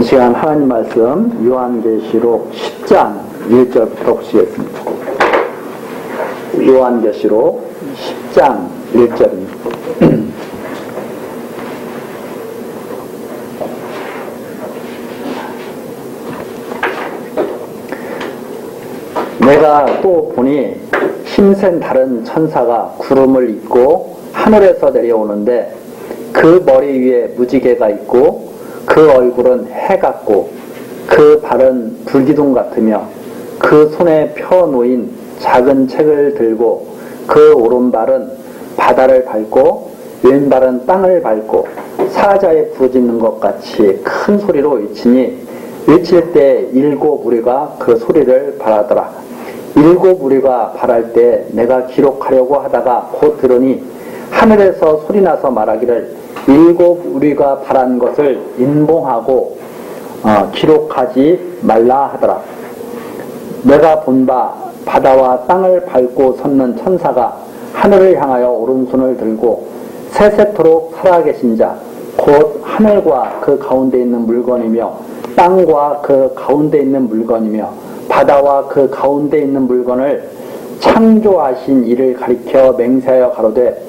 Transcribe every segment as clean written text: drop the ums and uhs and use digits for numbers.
시간 하나님 말씀 요한계시록 10장 1절부터 보시겠습니다. 요한계시록 10장 1절입니다. 내가 또 보니 힘센 다른 천사가 구름을 입고 하늘에서 내려오는데 그 머리 위에 무지개가 있고 그 얼굴은 해 같고 그 발은 불기둥 같으며 그 손에 펴놓인 작은 책을 들고 그 오른발은 바다를 밟고 왼발은 땅을 밟고 사자에 부르짖는 것 같이 큰 소리로 외치니 외칠 때 일곱 무리가 그 소리를 발하더라. 일곱 무리가 발할 때 내가 기록하려고 하다가 곧 들으니 하늘에서 소리나서 말하기를 일곱 우리가 바란 것을 인봉하고 기록하지 말라 하더라. 내가 본 바 바다와 땅을 밟고 섰는 천사가 하늘을 향하여 오른손을 들고 세세토록 살아계신 자 곧 하늘과 그 가운데 있는 물건이며 땅과 그 가운데 있는 물건이며 바다와 그 가운데 있는 물건을 창조하신 이를 가리켜 맹세하여 가로되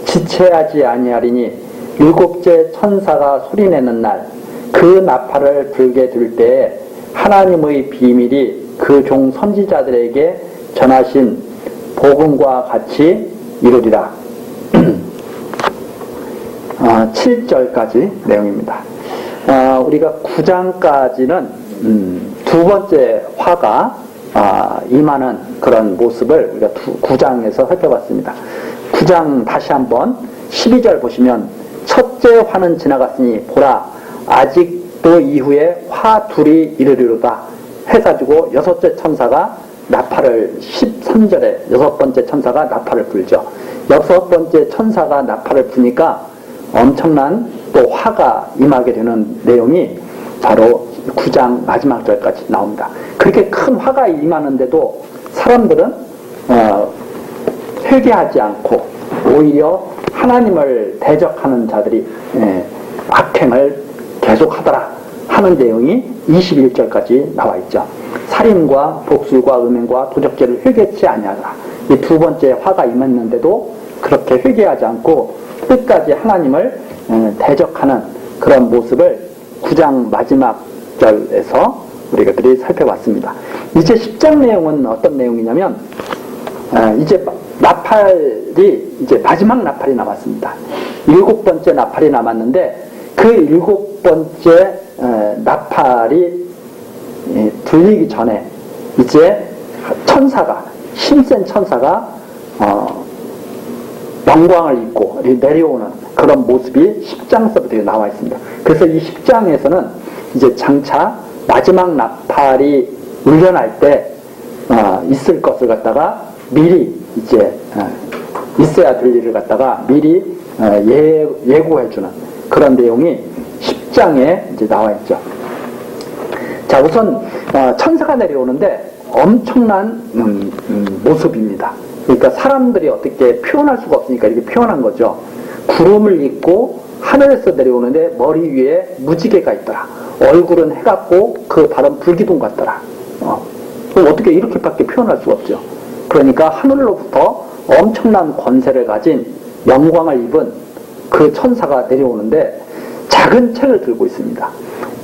지체하지 아니하리니 일곱째 천사가 소리내는 날 그 나팔을 불게 될 때에 하나님의 비밀이 그 종 선지자들에게 전하신 복음과 같이 이루리라. 7절까지 내용입니다. 우리가 9장까지는 두 번째 화가 임하는 그런 모습을 우리가 9장에서 살펴봤습니다. 9장 다시 한번 12절 보시면 첫째 화는 지나갔으니 보라 아직도 이후에 화 둘이 이르리로다 해가지고 여섯째 천사가 나팔을 13절에 여섯 번째 천사가 나팔을 불죠. 여섯 번째 천사가 나팔을 부니까 엄청난 또 화가 임하게 되는 내용이 바로 9장 마지막 절까지 나옵니다. 그렇게 큰 화가 임하는데도 사람들은 회개하지 않고 오히려 하나님을 대적하는 자들이 악행을 계속하더라 하는 내용이 21절까지 나와 있죠. 살인과 복술과 음행과 도적죄를 회개치 아니하더라. 이 두 번째 화가 임했는데도 그렇게 회개하지 않고 끝까지 하나님을 대적하는 그런 모습을 9장 마지막 절에서 우리가 살펴봤습니다. 이제 10장 내용은 어떤 내용이냐면 이제 나팔이 이제 마지막 나팔이 남았습니다. 7번째 나팔이 남았는데 그 7번째 나팔이 들리기 전에 이제 천사가 힘센 천사가 영광을 입고 내려오는 그런 모습이 10장서부터 나와 있습니다. 그래서 이 10장에서는 이제 장차 마지막 나팔이 울려날 때 있을 것을 갖다가 미리 이제 있어야 될 일을 갖다가 미리 예고해주는 그런 내용이 10장에 이제 나와 있죠. 자, 우선 천사가 내려오는데 엄청난 모습입니다. 그러니까 사람들이 어떻게 표현할 수가 없으니까 이렇게 표현한 거죠. 구름을 입고 하늘에서 내려오는데 머리 위에 무지개가 있더라. 얼굴은 해 같고 그 발은 불기둥 같더라. 그럼 어떻게 이렇게밖에 표현할 수가 없죠. 그러니까 하늘로부터 엄청난 권세를 가진 영광을 입은 그 천사가 내려오는데 작은 책을 들고 있습니다.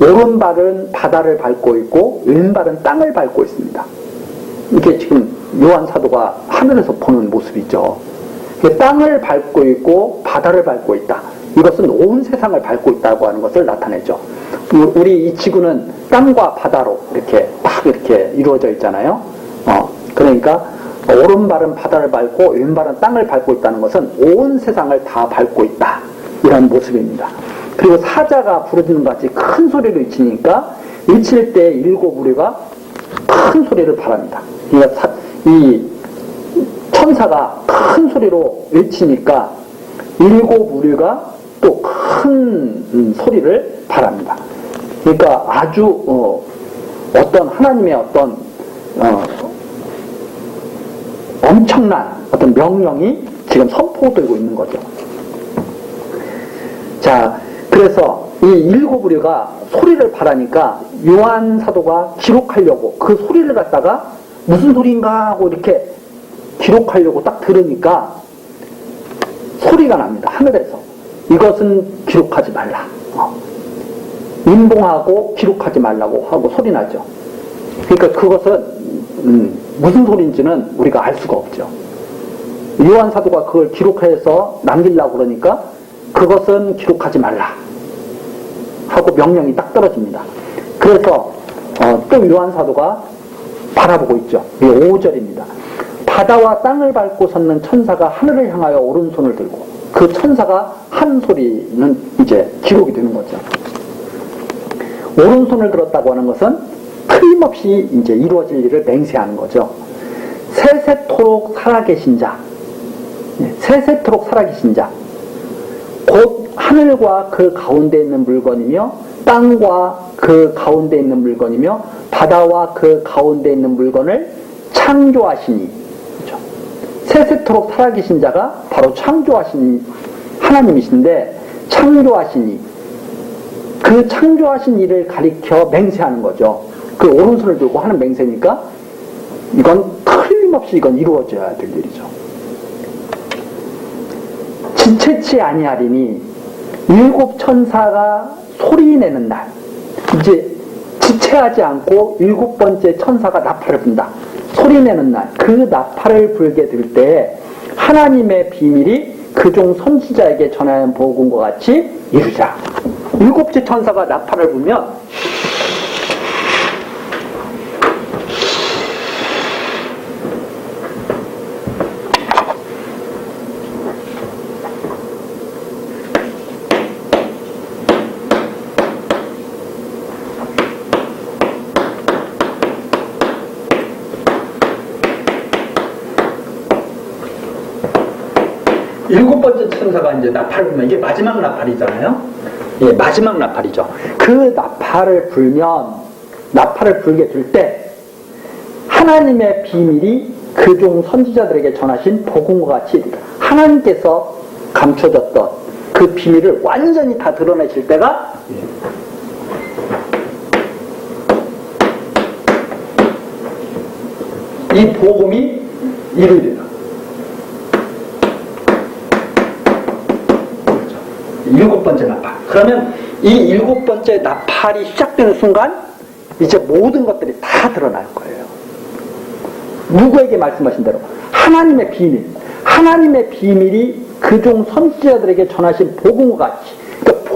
오른발은 바다를 밟고 있고 왼발은 땅을 밟고 있습니다. 이게 지금 요한 사도가 하늘에서 보는 모습이죠. 땅을 밟고 있고 바다를 밟고 있다. 이것은 온 세상을 밟고 있다고 하는 것을 나타내죠. 우리 이 지구는 땅과 바다로 이렇게 딱 이렇게 이루어져 있잖아요. 그러니까 오른발은 바다를 밟고 왼발은 땅을 밟고 있다는 것은 온 세상을 다 밟고 있다. 이런 모습입니다. 그리고 사자가 부르짖는 것 같이 큰 소리로 외치니까 외칠 때 일곱 무리가 큰 소리를 발합니다. 그러니까 이 천사가 큰 소리로 외치니까 일곱 무리가 또 큰 소리를 발합니다. 그러니까 아주 어떤 하나님의 어떤 엄청난 어떤 명령이 지금 선포되고 있는 거죠. 자, 그래서 이 일곱 의뢰가 소리를 바라니까 요한 사도가 기록하려고 그 소리를 갖다가 무슨 소리인가 하고 이렇게 기록하려고 딱 들으니까 소리가 납니다. 하늘에서. 이것은 기록하지 말라. 임봉하고 기록하지 말라고 하고 소리 나죠. 그러니까 그것은 무슨 소리인지는 우리가 알 수가 없죠. 요한 사도가 그걸 기록해서 남기려고 그러니까 그것은 기록하지 말라 하고 명령이 딱 떨어집니다. 그래서 또 요한 사도가 바라보고 있죠. 이 5절입니다. 바다와 땅을 밟고 섰는 천사가 하늘을 향하여 오른손을 들고, 그 천사가 한 소리는 이제 기록이 되는 거죠. 오른손을 들었다고 하는 것은 틀림없이 이제 이루어질 일을 맹세하는 거죠. 세세토록 살아계신 자, 세세토록 살아계신 자, 곧 하늘과 그 가운데 있는 물건이며 땅과 그 가운데 있는 물건이며 바다와 그 가운데 있는 물건을 창조하시니, 그렇죠? 세세토록 살아계신 자가 바로 창조하신 하나님이신데, 창조하시니, 그 창조하신 일을 가리켜 맹세하는 거죠. 그 오른손을 들고 하는 맹세니까 이건 틀림없이 이건 이루어져야 될 일이죠. 지체치 아니하리니 일곱 천사가 소리내는 날, 이제 지체하지 않고 일곱 번째 천사가 나팔을 분다. 소리내는 날, 그 나팔을 불게 될 때 하나님의 비밀이 그종 선지자에게 전하는 복음과 같이 이루자. 일곱째 천사가 나팔을 불면 일곱 번째 천사가 이제 나팔을 불면 이게 마지막 나팔이잖아요. 예, 마지막 나팔이죠. 그 나팔을 불게 될 때 하나님의 비밀이 그종 선지자들에게 전하신 복음과 같이 하나님께서 감춰졌던 그 비밀을 완전히 다 드러내실 때가 이 복음이 이루어져요. 일곱 번째 나팔. 그러면 이 일곱 번째 나팔이 시작되는 순간 이제 모든 것들이 다 드러날 거예요. 누구에게 말씀하신 대로 하나님의 비밀, 하나님의 비밀이 그종 선지자들에게 전하신 복음과 같이, 그러니까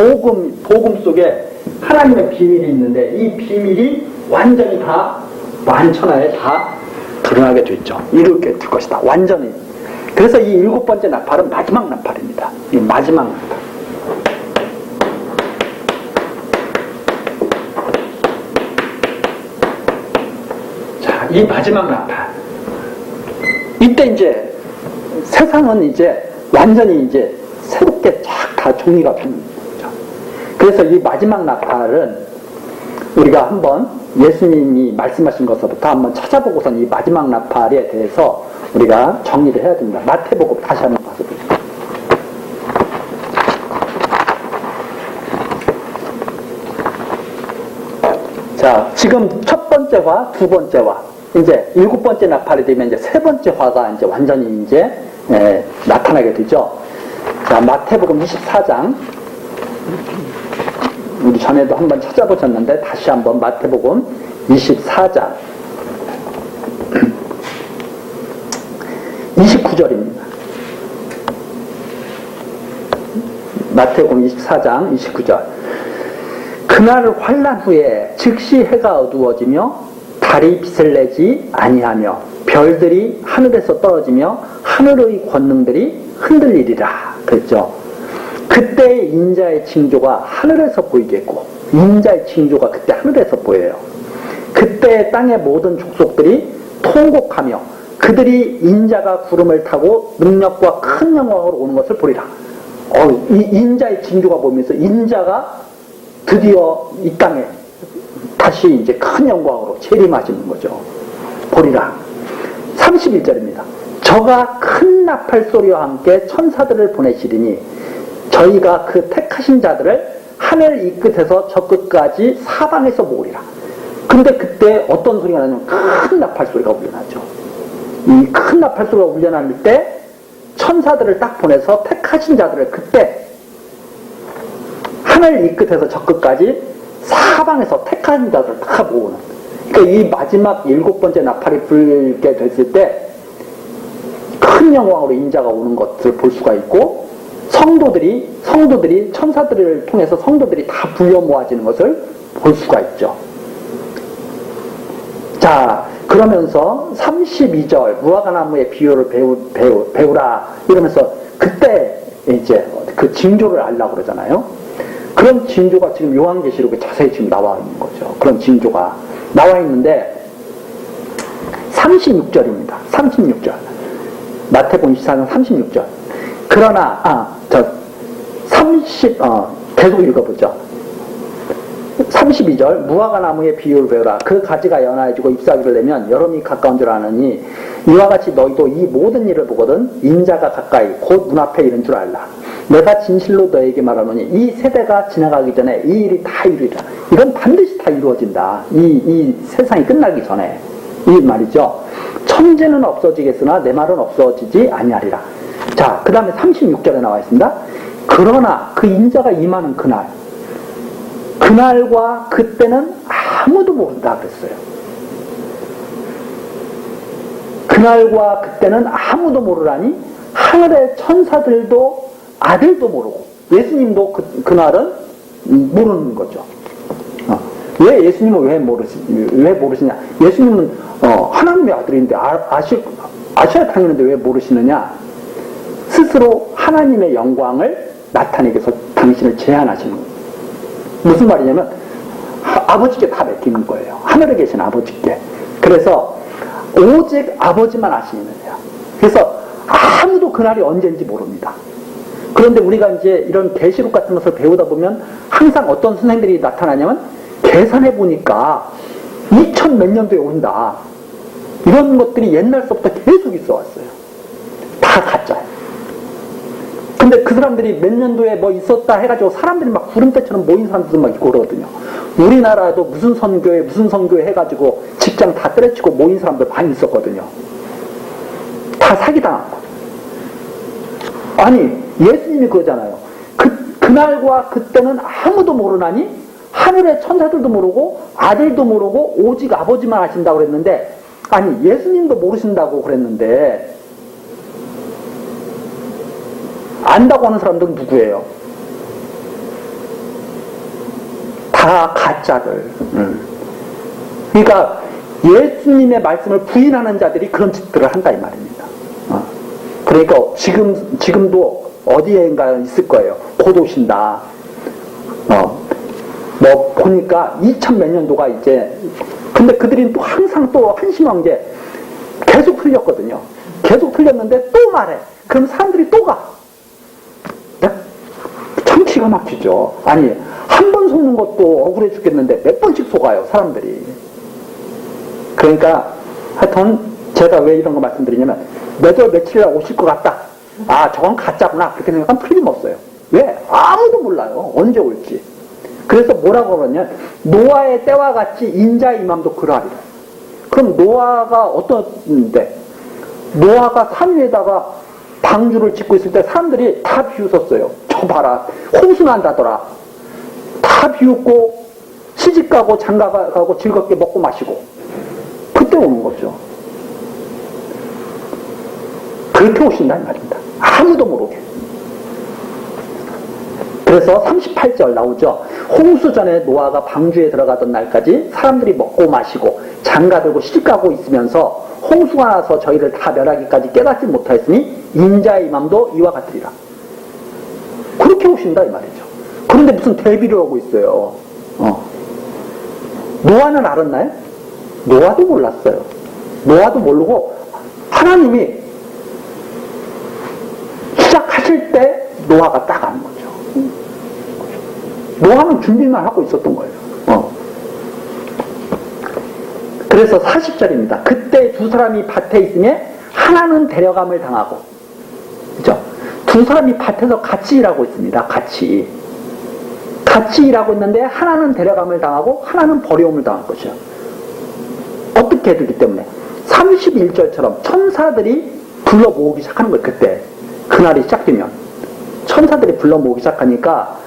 복음 속에 하나님의 비밀이 있는데 이 비밀이 완전히 다 만천하에 다 드러나게 됐죠. 이렇게 될 것이다. 완전히. 그래서 이 일곱 번째 나팔은 마지막 나팔입니다. 이 마지막 나팔. 이 마지막 나팔. 이때 이제 세상은 이제 완전히 이제 새롭게 쫙 다 정리가 됩니다. 그래서 이 마지막 나팔은 우리가 한번 예수님이 말씀하신 것부터 한번 찾아보고선 이 마지막 나팔에 대해서 우리가 정리를 해야 됩니다. 마태복음 다시 한번 봐서 보세요. 자, 지금 첫 번째 화, 두 번째 화, 이제 일곱 번째 나팔이 되면 이제 세 번째 화가 이제 완전히 이제 나타나게 되죠. 자, 마태복음 24장. 우리 전에도 한번 찾아보셨는데 다시 한번 마태복음 24장 29절입니다. 마태복음 24장 29절. 그날 환난 후에 즉시 해가 어두워지며 달이 빛을 내지 아니하며 별들이 하늘에서 떨어지며 하늘의 권능들이 흔들리리라 그랬죠. 그때 인자의 징조가 하늘에서 보이겠고, 인자의 징조가 그때 하늘에서 보여요. 그때 땅의 모든 족속들이 통곡하며 그들이 인자가 구름을 타고 능력과 큰 영광으로 오는 것을 보리라. 이 인자의 징조가 보면서 인자가 드디어 이 땅에 다시 이제 큰 영광으로 재림하시는 거죠. 보리라. 31절입니다. 저가 큰 나팔 소리와 함께 천사들을 보내시리니 저희가 그 택하신 자들을 하늘 이 끝에서 저 끝까지 사방에서 모으리라. 근데 그때 어떤 소리가 나냐면 큰 나팔 소리가 울려나죠. 이 큰 나팔 소리가 울려날 때 천사들을 딱 보내서 택하신 자들을 그때 하늘 이 끝에서 저 끝까지 사방에서 택하신 자들을 다 모으는. 그러니까 이 마지막 7번째 나팔이 불게 됐을 때 큰 영광으로 인자가 오는 것을 볼 수가 있고, 성도들이 천사들을 통해서 성도들이 다 불려 모아지는 것을 볼 수가 있죠. 자, 그러면서 32절 무화과나무의 비유를 배우라 이러면서 그때 이제 그 징조를 알라고 그러잖아요. 그런 징조가 지금 요한계시록에 자세히 지금 나와 있는 거죠. 그런 징조가 나와 있는데 36절입니다. 36절. 마태복음 24장 36절. 그러나 계속 읽어보죠. 32절 무화과나무의 비유를 배우라. 그 가지가 연하여지고 잎사귀를 내면 여름이 가까운 줄 아느니 이와 같이 너희도 이 모든 일을 보거든 인자가 가까이 곧 눈앞에 이른 줄 알라. 내가 진실로 너에게 말하노니 이 세대가 지나가기 전에 이 일이 다 이루리라. 이건 반드시 다 이루어진다. 이 세상이 끝나기 전에 이 말이죠. 천지는 없어지겠으나 내 말은 없어지지 아니하리라. 자, 그 다음에 36절에 나와 있습니다. 그러나 그 인자가 임하는 그날과 그때는 아무도 모른다 그랬어요. 그날과 그때는 아무도 모르라니 하늘의 천사들도 아들도 모르고 예수님도 그날은 모르는 거죠. 왜 예수님은 왜 모르시냐? 예수님은 하나님의 아들인데 아셔야 당연한데 왜 모르시느냐? 스스로 하나님의 영광을 나타내기 위해서 당신을 제한하시는 거예요. 무슨 말이냐면 아버지께 다 맡기는 거예요. 하늘에 계신 아버지께. 그래서 오직 아버지만 아시는 거예요. 그래서 아무도 그날이 언제인지 모릅니다. 그런데 우리가 이제 이런 계시록 같은 것을 배우다 보면 항상 어떤 선생들이 나타나냐면 계산해 보니까 2000 몇 년도에 온다. 이런 것들이 옛날서부터 계속 있어 왔어요. 다 가짜예요. 근데 그 사람들이 몇 년도에 뭐 있었다 해가지고 사람들이 막 구름대처럼 모인 사람들도 막 있고 그러거든요. 우리나라도 무슨 선교회 해가지고 직장 다 때려치고 모인 사람들 많이 있었거든요. 다 사기당한 거. 아니, 예수님이 그러잖아요. 그날과 그때는 아무도 모르나니 하늘의 천사들도 모르고 아들도 모르고 오직 아버지만 아신다고 그랬는데, 아니, 예수님도 모르신다고 그랬는데, 안다고 하는 사람들은 누구예요? 다 가짜들. 그러니까 예수님의 말씀을 부인하는 자들이 그런 짓들을 한다 이 말입니다. 그러니까 지금도 어디에인가 있을 거예요. 곧 오신다. 뭐 보니까 2000 몇 년도가 이제, 근데 그들이 또 항상 또 한심한 게 계속 틀렸거든요. 계속 틀렸는데 또 말해. 그럼 사람들이 또 가. 참 기가 막히죠. 아니, 한 번 속는 것도 억울해 죽겠는데 몇 번씩 속아요, 사람들이. 그러니까 하여튼 제가 왜 이런 거 말씀드리냐면 몇 월 며칠에 오실 것 같다. 아, 저건 가짜구나. 그렇게 생각하면 틀림없어요. 왜? 아무도 몰라요. 언제 올지. 그래서 뭐라고 그러냐? 노아의 때와 같이 인자의 임함도 그러하리라. 그럼 노아가 어떤데? 노아가 산 위에다가 방주를 짓고 있을 때 사람들이 다 비웃었어요. 저 봐라, 홍수 난다더라. 다 비웃고 시집가고 장가가고 즐겁게 먹고 마시고 그때 오는 거죠. 그렇게 오신다는 말입니다. 아무도 모르게. 그래서 38절 나오죠. 홍수 전에 노아가 방주에 들어가던 날까지 사람들이 먹고 마시고 장가들고 시집가고 있으면서 홍수가 나서 저희를 다 멸하기까지 깨닫지 못하였으니 인자의 임함도 이와 같으리라. 그렇게 오신다 이 말이죠. 그런데 무슨 대비를 하고 있어요. 노아는 알았나요? 노아도 몰랐어요. 노아도 모르고 하나님이 시작하실 때 노아가 딱 아는 거죠. 노아는 준비만 하고 있었던 거예요. 그래서 40절입니다. 그때 두 사람이 밭에 있으면 하나는 데려감을 당하고, 그죠? 두 사람이 밭에서 같이 일하고 있습니다. 같이 같이 일하고 있는데 하나는 데려감을 당하고 하나는 버려움을 당할 것이요. 어떻게 되기 때문에 31절처럼 천사들이 불러 모으기 시작하는 거예요. 그때 그날이 시작되면 천사들이 불러 모으기 시작하니까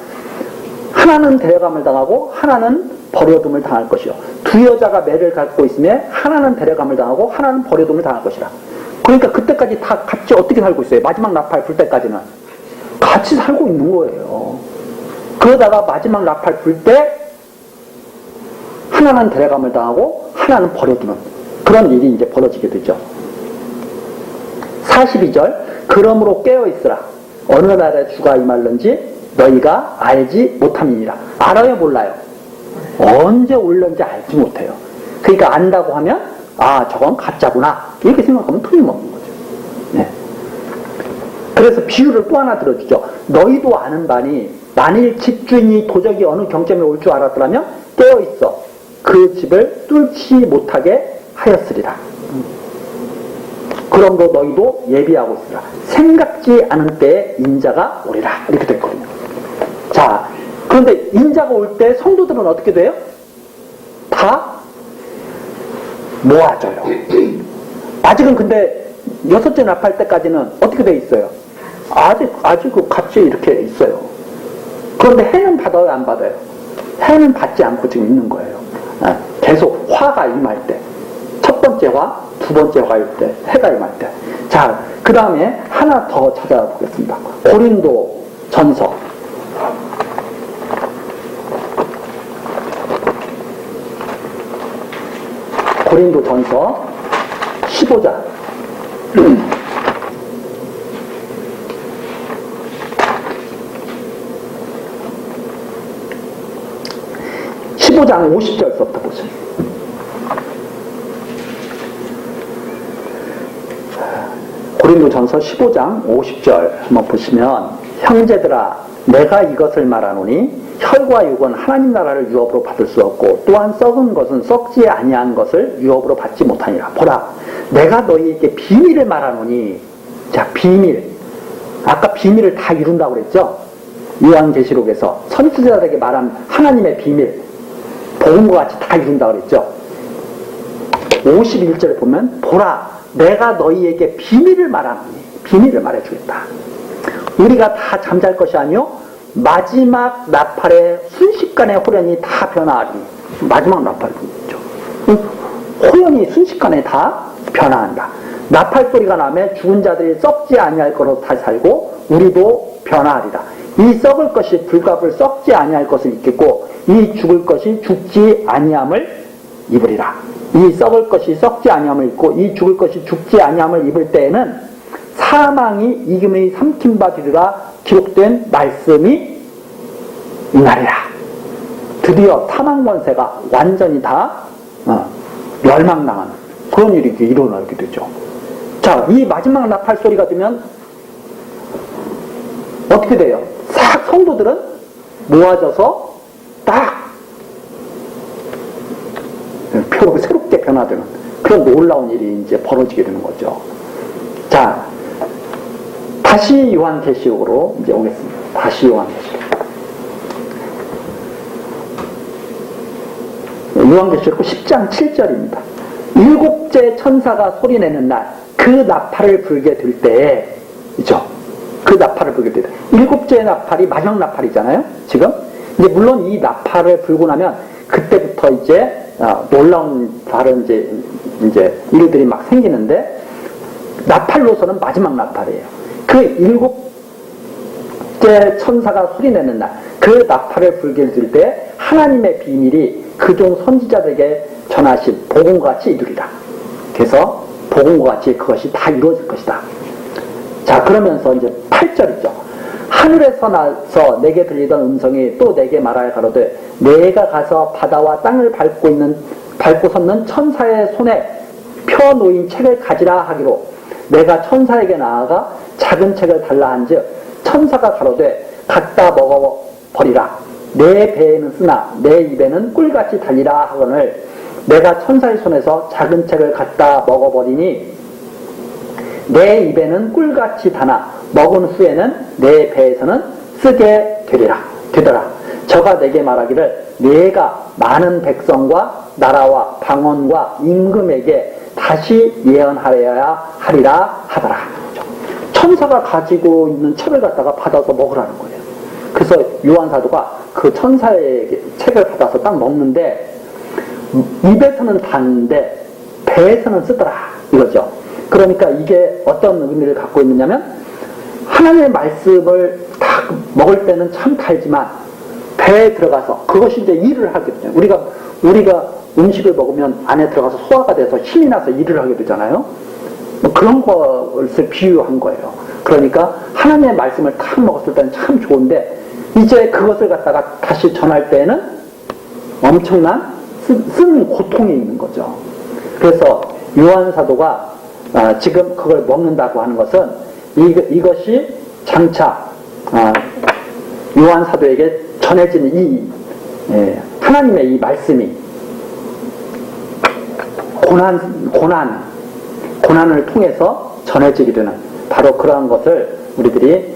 하나는 데려감을 당하고 하나는 버려둠을 당할 것이요. 두 여자가 매를 갖고 있으면 하나는 데려감을 당하고 하나는 버려둠을 당할 것이라. 그러니까 그때까지 다 같이 어떻게 살고 있어요? 마지막 나팔 불 때까지는 같이 살고 있는 거예요. 그러다가 마지막 나팔 불 때 하나는 데려감을 당하고 하나는 버려두는 그런 일이 이제 벌어지게 되죠. 42절 그러므로 깨어있으라. 어느 날에 주가 임할는지 너희가 알지 못함이니라. 알아요 몰라요? 언제 올는지 알지 못해요. 그러니까 안다고 하면 아 저건 가짜구나 이렇게 생각하면 틀림없는 거죠. 네. 그래서 비유를 또 하나 들어주죠. 너희도 아는 바니 만일 집주인이 도적이 어느 경점에 올 줄 알았더라면 깨어있어 그 집을 뚫지 못하게 하였으리라. 그러므로 너희도 예비하고 있으라. 생각지 않은 때에 인자가 오리라. 이렇게 됐거든요. 자, 그런데 인자가 올 때 성도들은 어떻게 돼요? 다 모아져요. 아직은 근데 여섯째 나팔 때까지는 어떻게 돼 있어요? 아직 같이 이렇게 있어요. 그런데 해는 받아요, 안 받아요? 해는 받지 않고 지금 있는 거예요. 계속 화가 임할 때. 첫 번째 화, 두 번째 화일 때, 해가 임할 때. 자, 그 다음에 하나 더 찾아보겠습니다. 고린도 전서. 고린도 전서 15장. 15장 50절부터 보세요. 고린도전서 15장 50절 한번 보시면 형제들아 내가 이것을 말하노니 혈과 육은 하나님 나라를 유업으로 받을 수 없고 또한 썩은 것은 썩지 아니한 것을 유업으로 받지 못하니라. 보라 내가 너희에게 비밀을 말하노니 자 비밀 아까 비밀을 다 이룬다고 그랬죠. 요한계시록에서 선지자들에게 말한 하나님의 비밀 복음과 같이 다 이룬다고 그랬죠. 51절에 보면 보라 내가 너희에게 비밀을 말하노니 비밀을 말해주겠다. 우리가 다 잠잘 것이 아니요 마지막 나팔의 순식간에 호련이 다 변화하리니 마지막 나팔이죠. 호련이 순식간에 다 변화한다. 나팔 소리가 나면 죽은 자들이 썩지 아니할 것으로 다시 살고 우리도 변화하리라. 이 썩을 것이 불갑을 썩지 아니할 것을 입겠고 이 죽을 것이 죽지 아니함을 입으리라. 이 썩을 것이 썩지 아니함을 입고 이 죽을 것이 죽지 아니함을 입을 때에는 사망이 이금의 삼킨 바 되리라 기록된 말씀이 임하리라. 드디어 사망 권세가 완전히 다 멸망당하는 그런 일이 일어나게 되죠. 자, 이 마지막 나팔 소리가 되면 어떻게 돼요? 싹 성도들은 모아져서 딱 새롭게 변화되는 그런 놀라운 일이 이제 벌어지게 되는 거죠. 자, 다시 요한계시록으로 이제 오겠습니다. 다시 요한계시록. 요한계시록 10장 7절입니다. 일곱째 천사가 소리내는 날 그 나팔을 불게 될 때에 있죠. 그 나팔을 불게 될 때. 일곱째 나팔이 마지막 나팔이잖아요. 지금. 이제 물론 이 나팔을 불고 나면 그때부터 이제 놀라운 다른 이제 일들이 막 생기는데 나팔로서는 마지막 나팔이에요. 그 일곱째 천사가 소리내는 날, 그 나팔을 불게 될 때 하나님의 비밀이 그종 선지자들에게 전하신 복음과 같이 이루리라. 그래서 복음과 같이 그것이 다 이루어질 것이다. 자, 그러면서 이제 8절이죠. 하늘에서 나서 내게 들리던 음성이 또 내게 말하여 가로되 내가 가서 바다와 땅을 밟고 섰는 천사의 손에 펴 놓인 책을 가지라 하기로 내가 천사에게 나아가 작은 책을 달라 한즉 천사가 가로되 갖다 먹어버리라. 내 배에는 쓰나 내 입에는 꿀같이 달리라 하거늘 내가 천사의 손에서 작은 책을 갖다 먹어버리니 내 입에는 꿀같이 다나 먹은 후에는 내 배에서는 쓰게 되더라. 저가 내게 말하기를 내가 많은 백성과 나라와 방언과 임금에게 다시 예언하여야 하리라 하더라. 천사가 가지고 있는 책을 갖다가 받아서 먹으라는 거예요. 그래서 요한 사도가 그 천사의 책을 받아서 딱 먹는데 입에서는 닿는데 배에서는 쓰더라 이거죠. 그러니까 이게 어떤 의미를 갖고 있느냐면 하나님의 말씀을 딱 먹을 때는 참 달지만 배에 들어가서 그것이 이제 일을 하거든요. 우리가 음식을 먹으면 안에 들어가서 소화가 돼서 힘이 나서 일을 하게 되잖아요. 그런 것을 비유한 거예요. 그러니까 하나님의 말씀을 딱 먹었을 때는 참 좋은데 이제 그것을 갖다가 다시 전할 때는 엄청난 쓴 고통이 있는 거죠. 그래서 요한 사도가 지금 그걸 먹는다고 하는 것은 이것이 장차 요한 사도에게 전해지는 하나님의 이 말씀이 고난을 통해서 전해지게 되는 바로 그러한 것을 우리들이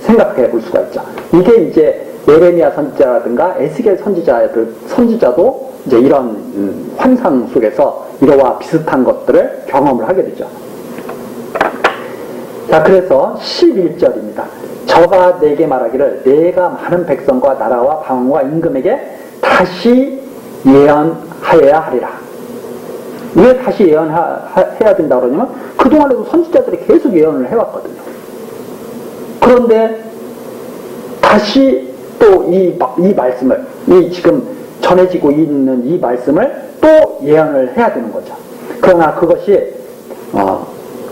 생각해 볼 수가 있죠. 이게 이제 예레미야 선지자라든가 에스겔 선지자도 이제 이런 환상 속에서 이러와 비슷한 것들을 경험을 하게 되죠. 자, 그래서 11절입니다. 저가 내게 말하기를 내가 많은 백성과 나라와 방언과 임금에게 다시 예언하여야 하리라. 왜 다시 예언해야 된다고 그러냐면 그동안에도 선지자들이 계속 예언을 해왔거든요. 그런데 다시 또 이 말씀을 지금 전해지고 있는 이 말씀을 또 예언을 해야 되는 거죠. 그러나 그것이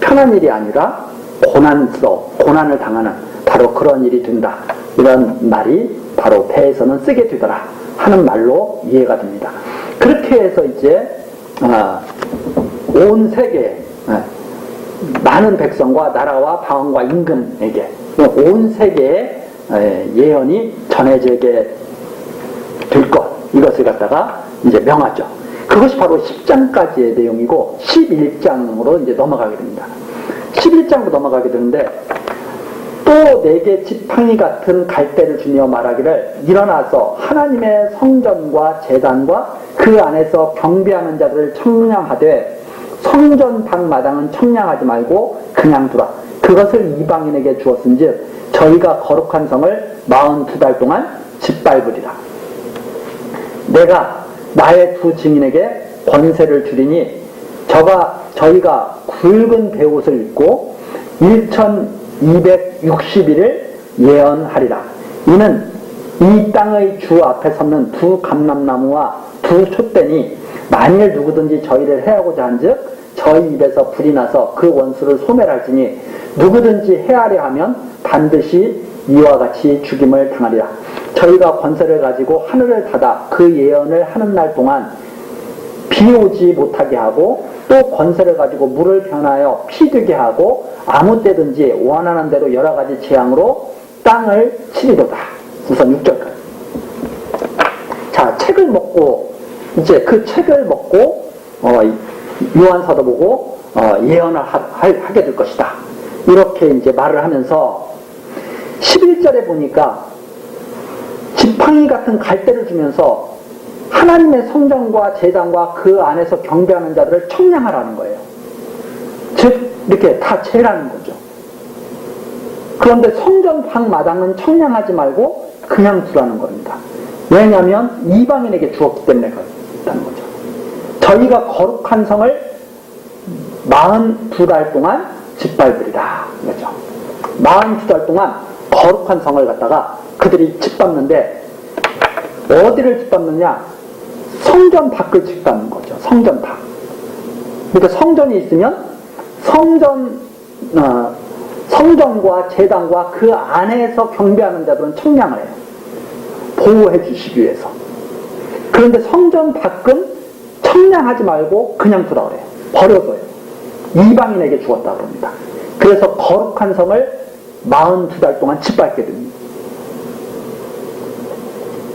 편한 일이 아니라 고난을 당하는 바로 그런 일이 된다. 이런 말이 바로 배에서는 쓰게 되더라 하는 말로 이해가 됩니다. 그렇게 해서 이제 온 세계 많은 백성과 나라와 방언과 임금에게 온 세계에 예언이 전해지게 될 것, 이것을 갖다가 이제 명하죠. 그것이 바로 10장까지의 내용이고 11장으로 이제 넘어가게 됩니다. 11장으로 넘어가게 되는데 또 내게 지팡이 같은 갈대를 주며 말하기를 일어나서 하나님의 성전과 제단과 그 안에서 경배하는 자들을 청량하되 성전 방마당은 청량하지 말고 그냥 두라. 그것을 이방인에게 주었은즉 저희가 거룩한 성을 42달 동안 짓밟으리라. 내가 나의 두 증인에게 권세를 주리니 저희가 굵은 베옷을 입고 1260일을 예언하리라. 이는 이 땅의 주 앞에 섰는 두 감람나무와 두 촛대니 만일 누구든지 저희를 해하고자 한즉 저희 입에서 불이 나서 그 원수를 소멸할지니 누구든지 해하려 하면 반드시 이와 같이 죽임을 당하리라. 저희가 권세를 가지고 하늘을 닫아 그 예언을 하는 날 동안 비 오지 못하게 하고 또 권세를 가지고 물을 변하여 피 되게 하고 아무 때든지 원하는 대로 여러 가지 재앙으로 땅을 치리로다. 우선 6절까지. 자, 책을 먹고 이제 그 책을 먹고 요한 사도 보고 예언을 하게 될 것이다. 이렇게 이제 말을 하면서 11절에 보니까 지팡이 같은 갈대를 주면서 하나님의 성전과 제단과 그 안에서 경배하는 자들을 청량하라는 거예요. 즉 이렇게 다 재라는 거죠. 그런데 성전 방마당은 청량하지 말고 그냥 두라는 겁니다. 왜냐하면 이방인에게 주었기 때문에 그렇다는 거죠. 저희가 거룩한 성을 42달 동안 짓밟으리라. 그렇죠. 42달 동안 거룩한 성을 갖다가 그들이 짓밟는데 어디를 짓밟느냐? 성전 밖을 짓밟는 거죠. 성전 밖. 그러니까 성전이 있으면 성전과 제단과 그 안에서 경배하는 자들은 청량을 해요. 보호해 주시기 위해서. 그런데 성전 밖은 청량하지 말고 그냥 두라 그래요. 버려둬요. 이방인에게 주었다 그럽니다. 그래서 거룩한 성을 42달 동안 짓밟게 됩니다.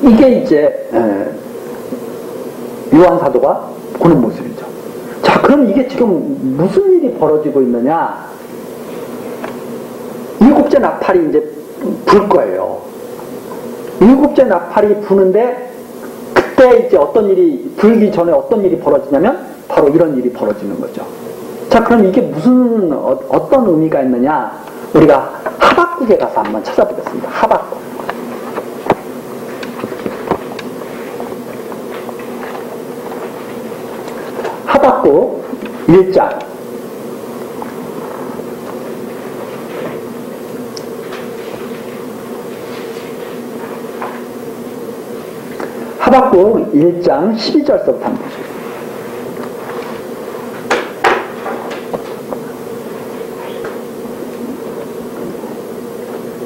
이게 이제 요한 사도가 보는 모습이죠. 자, 그럼 이게 지금 무슨 일이 벌어지고 있느냐? 7째 나팔이 이제 불 거예요. 7째 나팔이 부는데 그때 이제 어떤 일이, 불기 전에 어떤 일이 벌어지냐면 바로 이런 일이 벌어지는 거죠. 자, 그럼 이게 무슨, 어떤 의미가 있느냐? 우리가 하박국에 가서 한번 찾아보겠습니다. 하박국. 하박국 1장. 하박국 1장 12절서부터 한번 보시죠.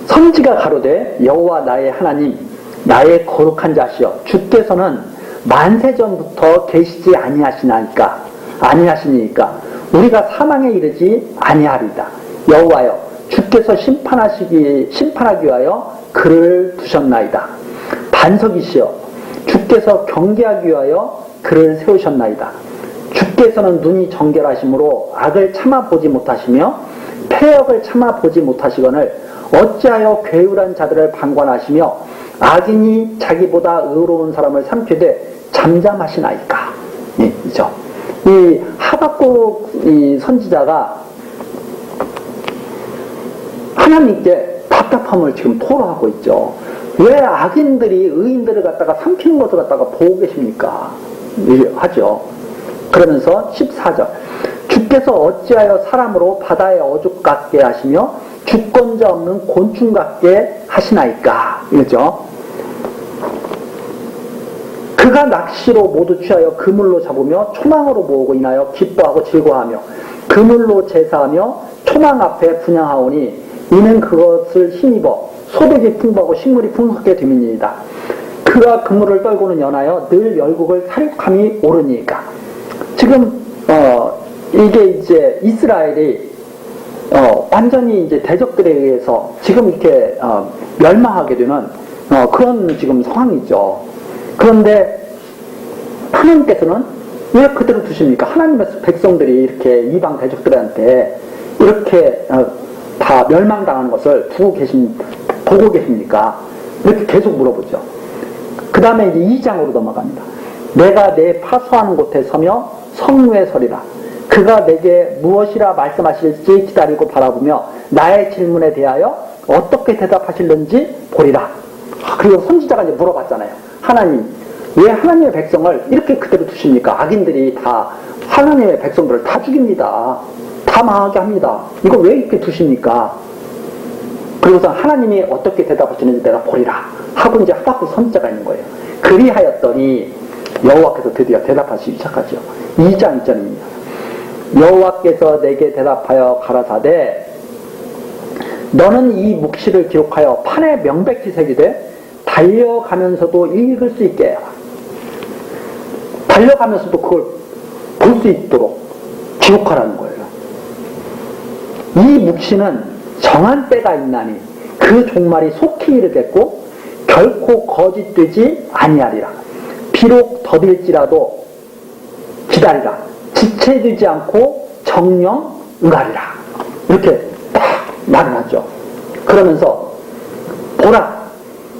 선지가 가로되 여호와 나의 하나님 나의 거룩한 자시여 주께서는 만세전부터 계시지 아니하시니까 우리가 사망에 이르지 아니하리이다. 여호와여 주께서 심판하기 위하여 그를 두셨나이다. 반석이시여 주께서 경계하기 위하여 그를 세우셨나이다. 주께서는 눈이 정결하심으로 악을 참아보지 못하시며 패역을 참아보지 못하시거늘 어찌하여 괴울한 자들을 방관하시며 악인이 자기보다 의로운 사람을 삼키되 잠잠하시나이까. 이죠. 이 하박국 이 선지자가 하나님께 답답함을 지금 토로하고 있죠. 왜 악인들이 의인들을 갖다가 삼키는 것을 갖다가 보고 계십니까? 하죠. 그러면서 14절 주께서 어찌하여 사람으로 바다의 어죽 같게 하시며 주권자 없는 곤충 같게 하시나이까. 이거죠. 그가 낚시로 모두 취하여 그물로 잡으며 초망으로 모으고 인하여 기뻐하고 즐거워하며 그물로 제사하며 초망 앞에 분향하오니 이는 그것을 힘입어 소득이 풍부하고 식물이 풍성하게 됨이니이다. 그가 그물을 떨고는 연하여 늘 열국을 사륙함이 오르니까. 지금 이게 이제 이스라엘이 완전히 이제 대적들에 의해서 지금 이렇게 멸망하게 되는 그런 지금 상황이죠. 그런데 하나님께서는 왜 그대로 두십니까? 하나님의 백성들이 이렇게 이방 대적들한테 이렇게 다 멸망당하는 것을 보고 계십니까? 이렇게 계속 물어보죠. 그 다음에 이제 2장으로 넘어갑니다. 내가 내 파수하는 곳에 서며 성루에 서리라. 그가 내게 무엇이라 말씀하실지 기다리고 바라보며 나의 질문에 대하여 어떻게 대답하실는지 보리라. 그리고 선지자가 이제 물어봤잖아요. 하나님, 왜 하나님의 백성을 이렇게 그대로 두십니까? 악인들이 다 하나님의 백성들을 다 죽입니다. 다 망하게 합니다. 이거 왜 이렇게 두십니까? 그리고서 하나님이 어떻게 대답하시는지 내가 보리라 하고 이제 하박국 선지자가 있는 거예요. 그리하였더니 여호와께서 드디어 대답하시기 시작하죠. 2장 2절입니다. 여호와께서 내게 대답하여 가라사대 너는 이 묵시를 기록하여 판에 명백히 새기되 달려가면서도 읽을 수 있게 해라. 달려가면서도 그걸 볼 수 있도록 기록하라는 거예요. 이 묵시는 정한 때가 있나니 그 종말이 속히 이르겠고 결코 거짓되지 아니하리라. 비록 더딜지라도 기다리라. 지체되지 않고 정령 응하리라. 이렇게 딱 말을 하죠. 그러면서 보라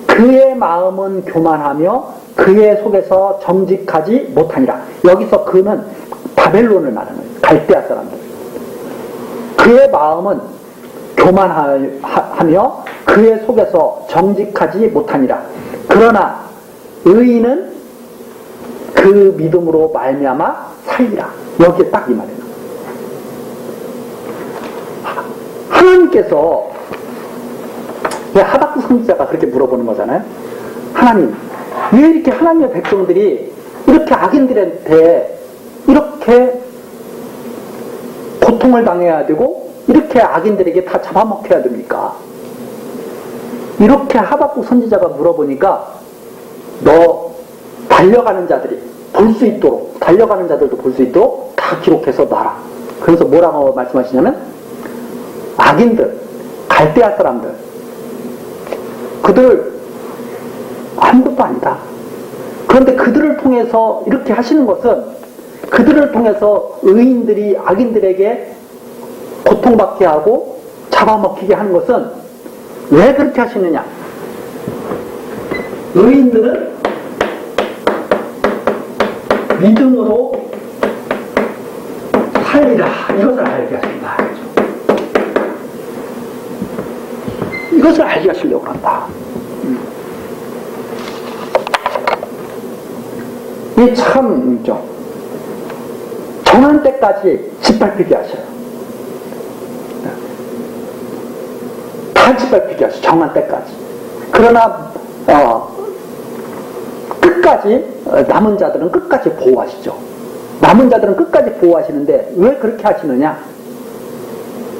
그의 마음은 교만하며 그의 속에서 정직하지 못하니라. 여기서 그는 바벨론을 말하는 거예요. 갈대아 사람들. 그의 마음은 교만하며 그의 속에서 정직하지 못하니라. 그러나 의인은 그 믿음으로 말미암아 살리라. 여기에 딱 이 말이에요. 하나님께서 하박국 선지자가 그렇게 물어보는 거잖아요. 하나님, 왜 이렇게 하나님의 백성들이 이렇게 악인들한테 이렇게 고통을 당해야 되고 이렇게 악인들에게 다 잡아먹혀야 됩니까? 이렇게 하박국 선지자가 물어보니까 너 달려가는 자들이 볼 수 있도록, 달려가는 자들도 볼 수 있도록 다 기록해서 놔라. 그래서 뭐라고 말씀하시냐면 악인들, 갈대아 사람들, 그들 아무것도 아니다. 그런데 그들을 통해서 이렇게 하시는 것은 그들을 통해서 의인들이 악인들에게 고통받게 하고 잡아먹히게 하는 것은 왜 그렇게 하시느냐? 의인들은 믿음으로 살리라. 이것을 알게 하신다. 이것을 알게 하시려고 한다. 이게 참 정한 때까지 짓밟히게 하셔요. 다 짓밟히게 하셔요. 정한 때까지. 그러나 끝까지 남은 자들은 끝까지 보호하시죠. 남은 자들은 끝까지 보호하시는데 왜 그렇게 하시느냐?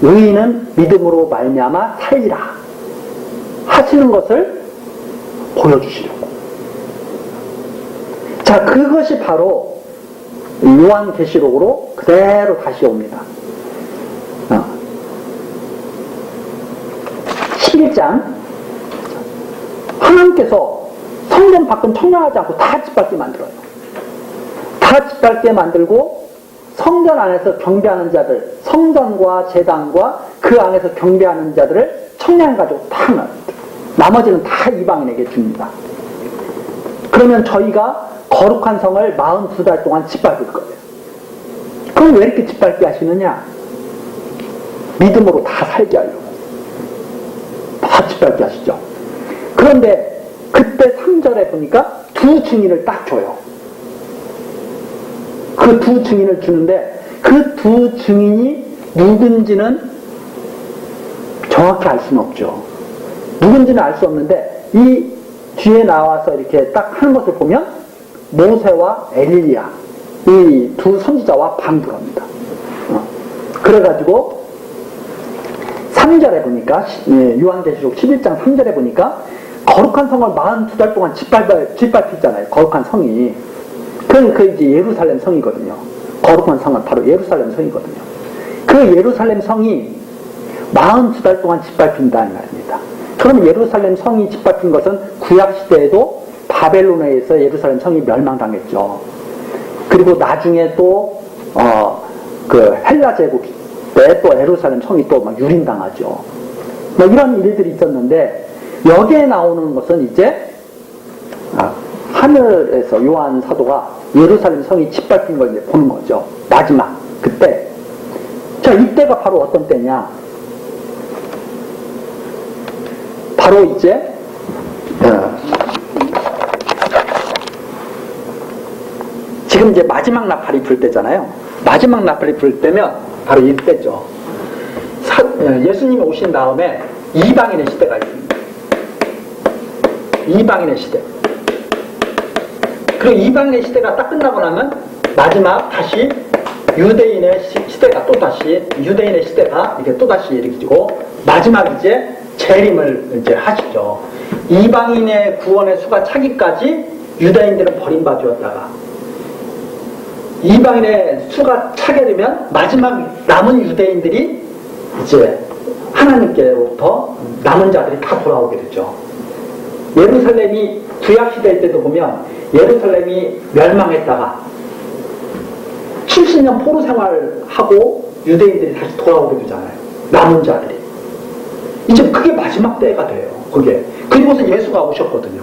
의인은 믿음으로 말미암아 살리라 하시는 것을 보여주시려고. 자, 그것이 바로 요한계시록으로 그대로 다시 옵니다. 11장 하나님께서 성전 밖은 청량하지 않고 다 짓밟게 만들어요. 다 짓밟게 만들고 성전 안에서 경배하는 자들, 성전과 제단과 그 안에서 경배하는 자들을 청량해가지고 다 놔요. 나머지는 다 이방인에게 줍니다. 그러면 저희가 거룩한 성을 42달 동안 짓밟을 거예요. 그럼 왜 이렇게 짓밟게 하시느냐? 믿음으로 다 살게 하려고. 다 짓밟게 하시죠. 그런데 그때 3절에 보니까 두 증인을 딱 줘요. 그 두 증인을 주는데 그 두 증인이 누군지는 정확히 알 수는 없죠. 누군지는 알 수 없는데 이 뒤에 나와서 이렇게 딱 하는 것을 보면 모세와 엘리야 이 두 선지자와 반대합니다. 그래가지고 3절에 보니까 요한계시록 11장 3절에 보니까 거룩한 성을 42달 동안 짓밟혔잖아요. 거룩한 성이. 그 이제 예루살렘 성이거든요. 거룩한 성은 바로 예루살렘 성이거든요. 그 예루살렘 성이 42달 동안 짓밟힌다는 말입니다. 그럼 예루살렘 성이 짓밟힌 것은 구약시대에도 바벨론에 의해서 예루살렘 성이 멸망당했죠. 그리고 나중에 또, 그 헬라 제국 때 또 예루살렘 성이 또 막 유린당하죠. 뭐 이런 일들이 있었는데, 여기에 나오는 것은 이제, 하늘에서 요한 사도가 예루살렘 성이 짓밟힌 걸 이제 보는 거죠. 마지막, 그때. 자, 이때가 바로 어떤 때냐? 바로 이제, 지금 이제 마지막 나팔이 불 때잖아요. 마지막 나팔이 불 때면 바로 이때죠. 예수님이 오신 다음에 이방인의 시대가 있습니다. 이방인의 시대. 그리고 이방인의 시대가 딱 끝나고 나면 마지막 다시 유대인의 시대가 또 다시 유대인의 시대가 이렇게 또 다시 일으키고 마지막 이제 재림을 이제 하시죠. 이방인의 구원의 수가 차기까지 유대인들은 버림받았다가 이방인의 수가 차게 되면 마지막 남은 유대인들이 이제 하나님께로부터 남은 자들이 다 돌아오게 되죠. 예루살렘이 구약시대 때도 보면 예루살렘이 멸망했다가 70년 포로 생활하고 유대인들이 다시 돌아오게 되잖아요. 남은 자들이. 이제 그게 마지막 때가 돼요. 그게. 그리고서 예수가 오셨거든요.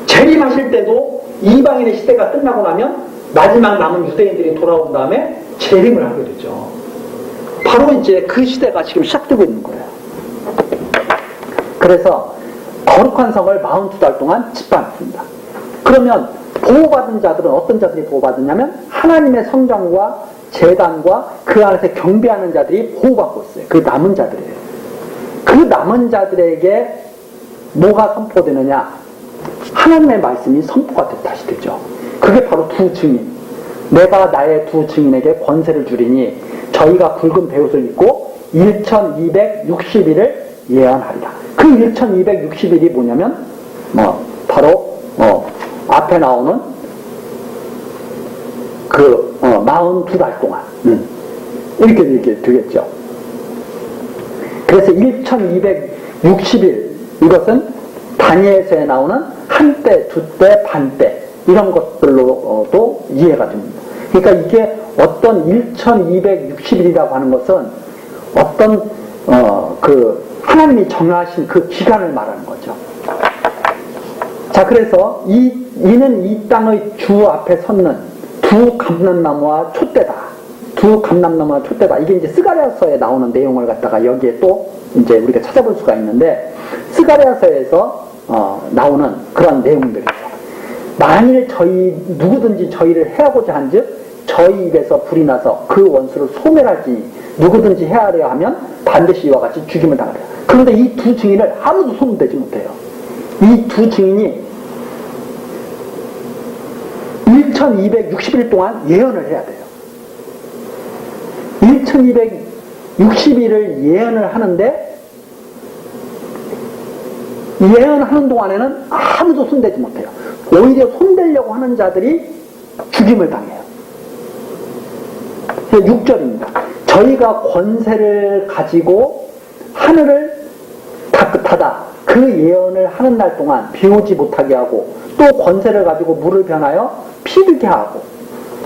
재림하실 때도 이방인의 시대가 끝나고 나면 마지막 남은 유대인들이 돌아온 다음에 재림을 하게 되죠. 바로 이제 그 시대가 지금 시작되고 있는 거예요. 그래서 거룩한 성을 42달 동안 짓밟습니다. 그러면 보호받은 자들은 어떤 자들이 보호받느냐면 하나님의 성전과 제단과 그 안에서 경배하는 자들이 보호받고 있어요. 그 남은 자들이에요. 그 남은 자들에게 뭐가 선포되느냐? 하나님의 말씀이 선포가 다시 되죠. 그게 바로 두 증인. 내가 나의 두 증인에게 권세를 주리니 저희가 굵은 베옷을 입고 1260일을 예언하리라. 그 1260일이 뭐냐면 바로 앞에 나오는 그 42달 동안 이렇게 되겠죠. 그래서 1260일 이것은 다니엘서에 나오는 한때, 두때, 반때 이런 것들로도 이해가 됩니다. 그러니까 이게 어떤 1260일이라고 하는 것은 어떤 그 하나님이 정하신 그 기간을 말하는 거죠. 자, 그래서 이는 이 땅의 주 앞에 섰는 두 감람나무와 촛대다. 두 감람나무와 촛대다. 이게 이제 스가랴서에 나오는 내용을 갖다가 여기에 또 이제 우리가 찾아볼 수가 있는데, 스가랴서에서 나오는 그런 내용들이죠. 만일 누구든지 저희를 해하고자 한즉 저희 입에서 불이 나서 그 원수를 소멸하지, 누구든지 해하려 하면 반드시 이와 같이 죽임을 당하리라. 그런데 이 두 증인을 아무도 손대지 못해요. 이 두 증인이 1260일 동안 예언을 해야 돼요. 1260일을 예언을 하는데, 예언하는 동안에는 아무도 손대지 못해요. 오히려 손대려고 하는 자들이 죽임을 당해요. 6절입니다. 저희가 권세를 가지고 하늘을 닦듯하다. 그 예언을 하는 날 동안 비 오지 못하게 하고, 또 권세를 가지고 물을 변하여 피르게 하고,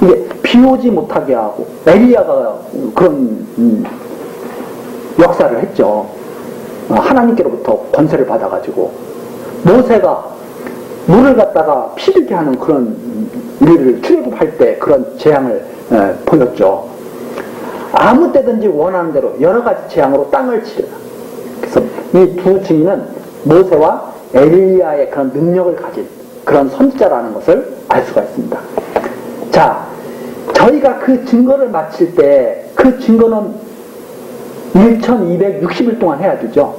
이게 비 오지 못하게 하고, 엘리야가 그런 역사를 했죠. 하나님께로부터 권세를 받아가지고 모세가 물을 갖다가 피르게 하는 그런 일을 출애굽할 때 그런 재앙을 보였죠. 아무 때든지 원하는 대로 여러 가지 재앙으로 땅을 치르라. 그래서 이 두 증인은 모세와 엘리야의 그런 능력을 가진 그런 선지자라는 것을 알 수가 있습니다. 자, 저희가 그 증거를 마칠 때 그 증거는 1260일 동안 해야 되죠.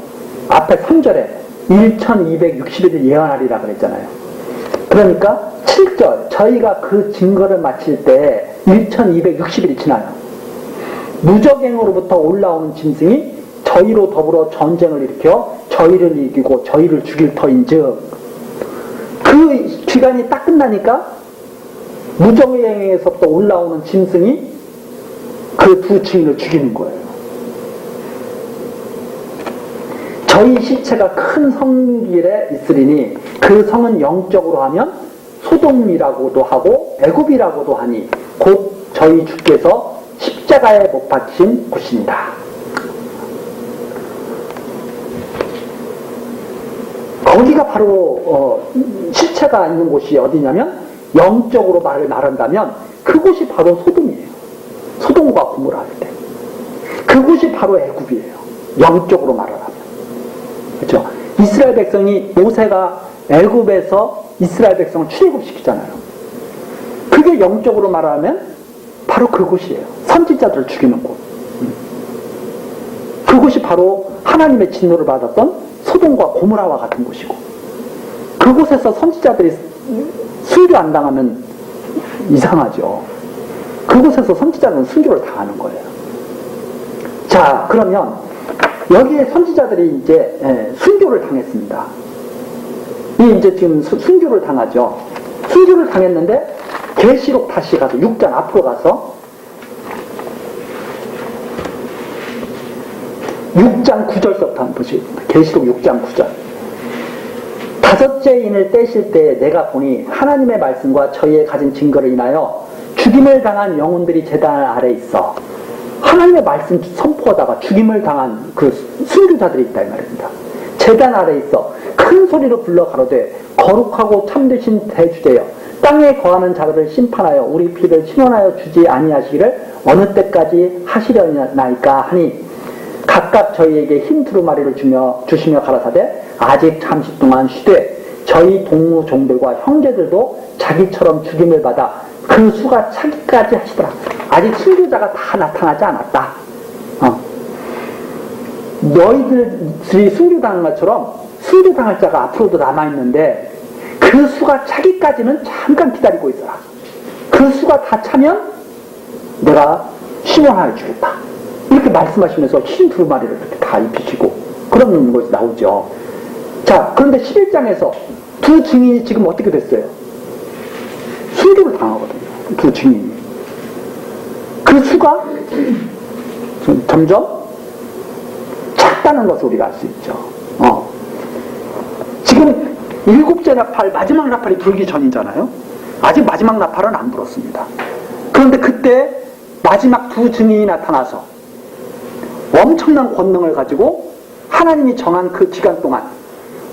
앞에 3절에 1260일을 예언하리라 그랬잖아요. 그러니까 7절, 저희가 그 증거를 마칠 때 1260일이 지나요. 무적행으로부터 올라오는 짐승이 저희로 더불어 전쟁을 일으켜 저희를 이기고 저희를 죽일 터인즉, 그 기간이 딱 끝나니까 무적행에서부터 올라오는 짐승이 그 두 증인을 죽이는 거예요. 저희 시체가 큰 성길에 있으리니 그 성은 영적으로 하면 소돔이라고도 하고 애굽이라고도 하니 곧 저희 주께서 십자가에 못 박힌 곳입니다. 거기가 바로 시체가 있는 곳이 어디냐면, 영적으로 말한다면 그곳이 바로 소돔이에요. 소돔과 고모라 할 때 그곳이 바로 애굽이에요. 영적으로 말하라면. 그렇죠? 이스라엘 백성이, 모세가 애굽에서 이스라엘 백성을 출애굽시키잖아요. 그게 영적으로 말하면 바로 그곳이에요. 선지자들을 죽이는 곳. 그곳이 바로 하나님의 진노를 받았던 소돔과 고모라와 같은 곳이고, 그곳에서 선지자들이 순교 안 당하면 이상하죠. 그곳에서 선지자는 순교를 당하는 거예요. 자, 그러면 여기에 선지자들이 이제 순교를 당했습니다. 이 이제 지금 순교를 당하죠. 순교를 당했는데 계시록 다시 가서 6장 앞으로 가서 6장 9절부터 한번 보시겠습니다. 계시록 6장 9절. 다섯째 인을 떼실 때 내가 보니 하나님의 말씀과 저희의 가진 증거를 인하여 죽임을 당한 영혼들이 제단 아래 있어. 하나님의 말씀 선포하다가 죽임을 당한 그 순교자들이 있다 이 말입니다. 제단 아래 있어 큰 소리로 불러 가로되 거룩하고 참되신 대주제여, 땅에 거하는 자들을 심판하여 우리 피를 신원하여 주지 아니하시기를 어느 때까지 하시려나이까 하니, 각각 저희에게 흰 두루마리를 주시며 가라사대 아직 잠시 동안 쉬되 저희 동무 종들과 형제들도 자기처럼 죽임을 받아 그 수가 차기까지 하시더라. 아직 순교자가 다 나타나지 않았다. 너희들이 순교당한 것처럼 순교당할 자가 앞으로도 남아있는데 그 수가 차기까지는 잠깐 기다리고 있어라. 그 수가 다 차면 내가 신원하여 주겠다. 이렇게 말씀하시면서 흰 두루마리를 이렇게 다 입히시고 그런 것이 나오죠. 자, 그런데 11장에서 두 증인이 지금 어떻게 됐어요? 순교를 당하거든요. 두 증인이. 그 수가 점점 작다는 것을 우리가 알 수 있죠. 지금 7째 나팔, 마지막 나팔이 불기 전이잖아요. 아직 마지막 나팔은 안 불었습니다. 그런데 그때 마지막 두 증인이 나타나서 엄청난 권능을 가지고 하나님이 정한 그 기간 동안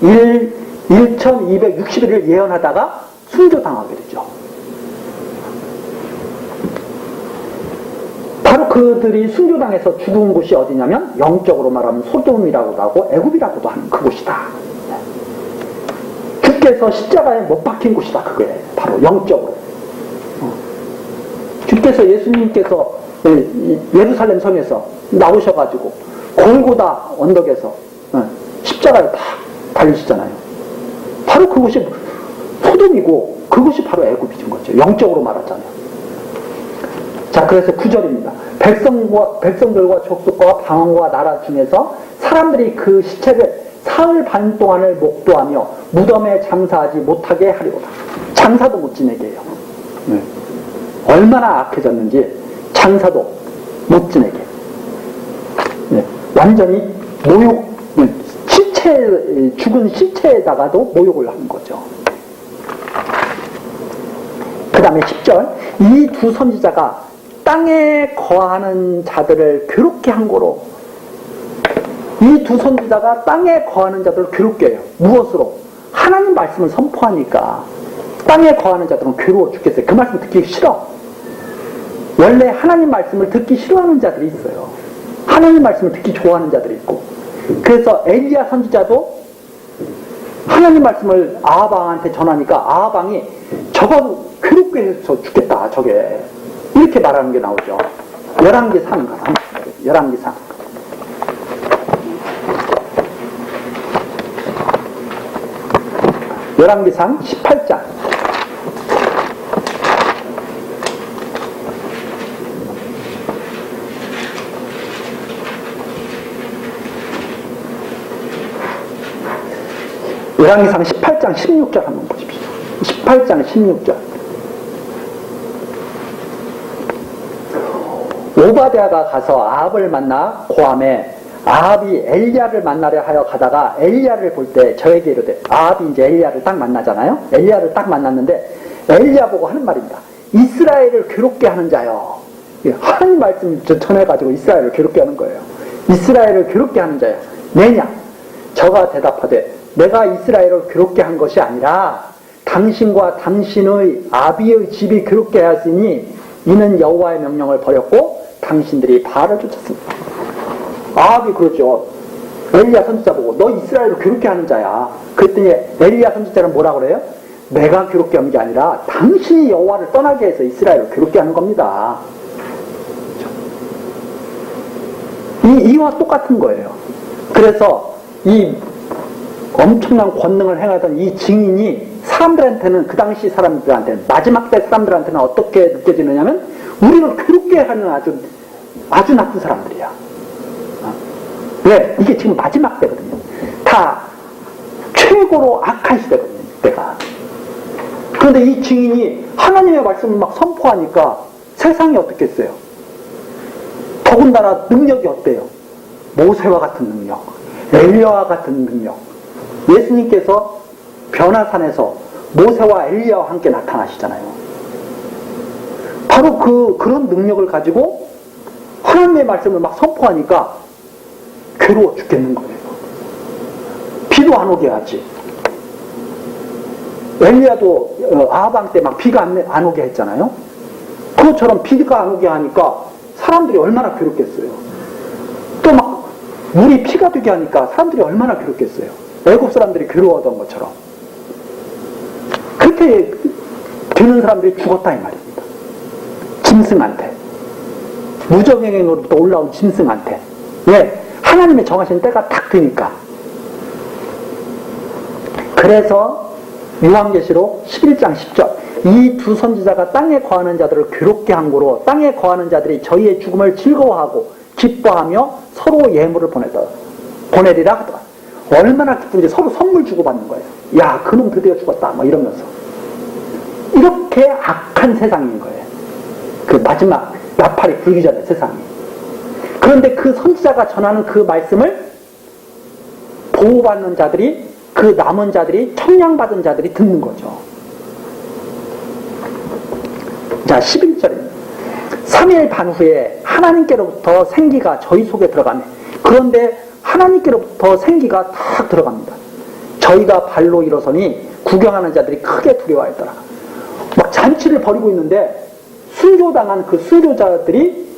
1260일을 예언하다가 순교당하게 되죠. 바로 그들이 순교당해서 죽은 곳이 어디냐면 영적으로 말하면 소돔이라고도 하고 애굽이라고도 하는 그곳이다. 주께서 십자가에 못 박힌 곳이다. 그게 바로 영적으로. 주께서 예수님께서 예루살렘 성에서 나오셔가지고 골고다 언덕에서 십자가에 딱 달리시잖아요. 바로 그곳이 소돔이고 그곳이 바로 애굽인 거죠. 영적으로 말하잖아요. 자, 그래서 9절입니다. 백성들과 족속과 방언과 나라 중에서 사람들이 그 시체를 사흘 반 동안을 목도하며 무덤에 장사하지 못하게 하리로다. 장사도 못 지내게 해요. 얼마나 악해졌는지 장사도 못 지내게. 완전히 모욕, 죽은 시체에다가도 모욕을 하는 거죠. 그 다음에 10절. 이 두 선지자가 땅에 거하는 자들을 괴롭게 한 거로, 이 두 선지자가 땅에 거하는 자들을 괴롭게 해요. 무엇으로? 하나님 말씀을 선포하니까 땅에 거하는 자들은 괴로워 죽겠어요. 그 말씀 듣기 싫어. 원래 하나님 말씀을 듣기 싫어하는 자들이 있어요. 하나님 말씀을 듣기 좋아하는 자들이 있고. 그래서 엘리야 선지자도 하나님 말씀을 아하방한테 전하니까 아하방이 저거 괴롭게 해서 죽겠다, 저게. 이렇게 말하는 게 나오죠. 열왕기상. 열왕기상. 열왕기상 18장. 열왕기상 18장 16절 한번 보십시오. 18장 16절. 오바댜가 가서 아합을 만나 고함에 아합이 엘리야를 만나려 하여 가다가 엘리야를 볼 때 저에게 이르되, 아합이 이제 엘리야를 딱 만나잖아요. 엘리야를 딱 만났는데 엘리야 보고 하는 말입니다. 이스라엘을 괴롭게 하는 자여. 하나님 말씀 전해가지고 이스라엘을 괴롭게 하는 거예요. 이스라엘을 괴롭게 하는 자여. 내냐? 저가 대답하되, 내가 이스라엘을 괴롭게 한 것이 아니라 당신과 당신의 아비의 집이 괴롭게 하였으니 이는 여호와의 명령을 버렸고 당신들이 바알을 쫓았습니다. 아합이 그러죠. 엘리야 선지자 보고 너 이스라엘을 괴롭게 하는 자야. 그랬더니 엘리야 선지자는 뭐라 그래요? 내가 괴롭게 한 게 아니라 당신이 여호와를 떠나게 해서 이스라엘을 괴롭게 하는 겁니다. 이와 똑같은 거예요. 그래서 이 엄청난 권능을 행하던 이 증인이 사람들한테는, 그 당시 사람들한테는, 마지막 때 사람들한테는 어떻게 느껴지느냐면 우리를 괴롭게 하는 아주 나쁜 사람들이야. 왜? 이게 지금 마지막 때거든요. 다 최고로 악한 시대거든요, 이때가. 그런데 이 증인이 하나님의 말씀을 막 선포하니까 세상이 어떻겠어요? 더군다나 능력이 어때요? 모세와 같은 능력, 엘리야와 같은 능력. 예수님께서 변화산에서 모세와 엘리야와 함께 나타나시잖아요. 바로 그런 능력을 가지고 하나님의 말씀을 막 선포하니까 괴로워 죽겠는 거예요. 비도 안 오게 하지. 엘리야도 아하방 때 막 비가 안 오게 했잖아요. 그것처럼 비가 안 오게 하니까 사람들이 얼마나 괴롭겠어요. 또 막 물이 피가 되게 하니까 사람들이 얼마나 괴롭겠어요. 애국 사람들이 괴로워하던 것처럼. 그렇게 되는 사람들이 죽었다 이 말입니다. 짐승한테. 무적행으로부터 올라온 짐승한테. 왜? 하나님의 정하신 때가 딱 되니까. 그래서 요한계시록 11장 10절. 이 두 선지자가 땅에 거하는 자들을 괴롭게 한 고로 땅에 거하는 자들이 저희의 죽음을 즐거워하고 기뻐하며 서로 예물을 보내리라 하더라. 얼마나 기쁜지 서로 선물 주고받는 거예요. 야, 그놈 드디어 죽었다. 뭐 이러면서. 이렇게 악한 세상인 거예요. 그 마지막 나팔이 불기 전에 세상이. 그런데 그 선지자가 전하는 그 말씀을 보호받는 자들이, 그 남은 자들이, 청량받은 자들이 듣는 거죠. 자, 11절입니다. 3일 반 후에 하나님께로부터 생기가 저희 속에 들어가네. 그런데 하나님께로부터 생기가 탁 들어갑니다. 저희가 발로 일어서니 구경하는 자들이 크게 두려워했더라. 막 잔치를 벌이고 있는데 순교당한 그 순교자들이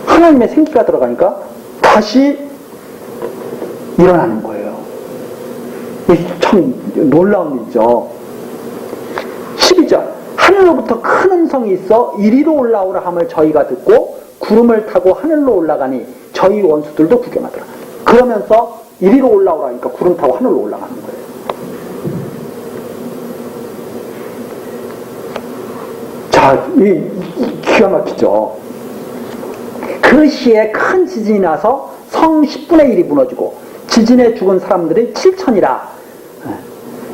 하나님의 생기가 들어가니까 다시 일어나는 거예요. 참 놀라운 일이죠. 12절 하늘로부터 큰 음성이 있어 이리로 올라오라 함을 저희가 듣고 구름을 타고 하늘로 올라가니 저희 원수들도 구경하더라. 그러면서 이리로 올라오라니까 구름 타고 하늘로 올라가는 거예요. 자, 기가 막히죠. 그 시에 큰 지진이 나서 성 10분의 1이 무너지고 지진에 죽은 사람들이 7천이라.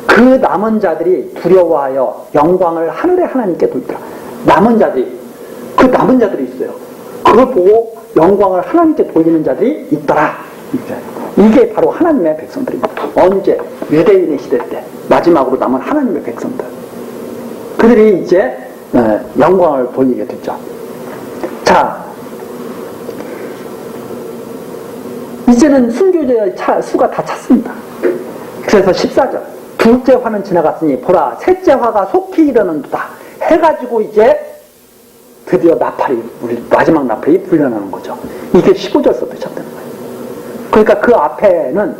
그 남은 자들이 두려워하여 영광을 하늘의 하나님께 돌리더라. 남은 자들이, 그 남은 자들이 있어요. 그걸 보고 영광을 하나님께 돌리는 자들이 있더라. 이게 바로 하나님의 백성들입니다. 언제? 유대인의 시대 때 마지막으로 남은 하나님의 백성들. 그들이 이제 영광을 돌리게 됐죠. 자, 이제는 순교자의 수가 다 찼습니다. 그래서 14절 둘째 화는 지나갔으니 보라 셋째 화가 속히 이르는도다 해가지고 이제 드디어 나팔이, 마지막 나팔이 불려나는 거죠. 이게 15절부터 시작되는 거예요. 그러니까 그 앞에는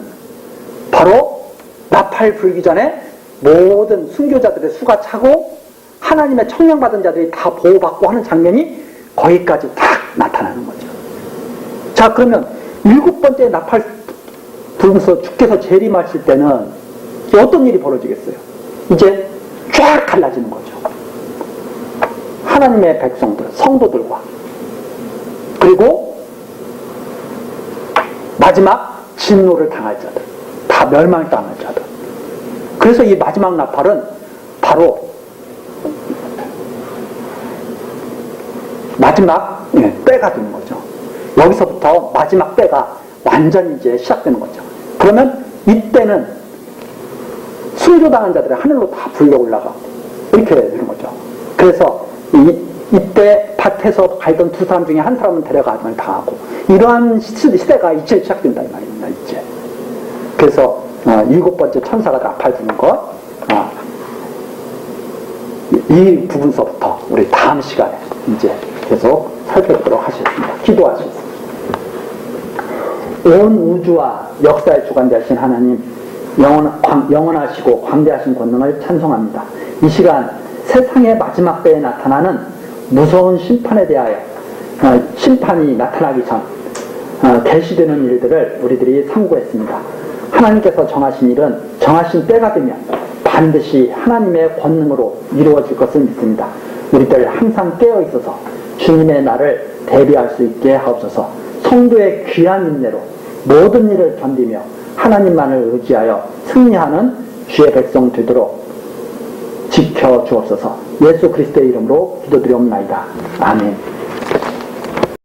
바로 나팔 불기 전에 모든 순교자들의 수가 차고 하나님의 청량받은 자들이 다 보호받고 하는 장면이 거기까지 딱 나타나는 거죠. 자, 그러면 7번째 나팔 불면서 주께서 재림하실 때는 어떤 일이 벌어지겠어요? 이제 쫙 갈라지는 거죠. 하나님의 백성들, 성도들과 그리고 마지막 진노를 당할 자들, 다 멸망당할 자들. 그래서 이 마지막 나팔은 바로 마지막 때가 되는 거죠. 여기서부터 마지막 때가 완전히 이제 시작되는 거죠. 그러면 이때는 순교당한 자들이 하늘로 다 불려 올라가고 이렇게 되는 거죠. 그래서 이때 밭에서 갈던 두 사람 중에 한 사람은 데려가면 당하고 이러한 시대가 이제 시작된다 이 말입니다. 이제. 그래서 7번째 천사가 나팔 부는 것 이 부분서부터 우리 다음 시간에 이제 계속 살펴보도록 하겠습니다. 기도하시겠습니다. 온 우주와 역사의 주관자신 하나님 영원하시고 광대하신 권능을 찬송합니다. 이 시간 세상의 마지막 때에 나타나는 무서운 심판에 대하여 심판이 나타나기 전 계시되는 일들을 우리들이 상고했습니다. 하나님께서 정하신 일은 정하신 때가 되면 반드시 하나님의 권능으로 이루어질 것을 믿습니다. 우리들 항상 깨어있어서 주님의 날을 대비할 수 있게 하옵소서. 성도의 귀한 인내로 모든 일을 견디며 하나님만을 의지하여 승리하는 주의 백성 되도록 지켜주옵소서. 예수 그리스도의 이름으로 기도드리옵나이다. 아멘.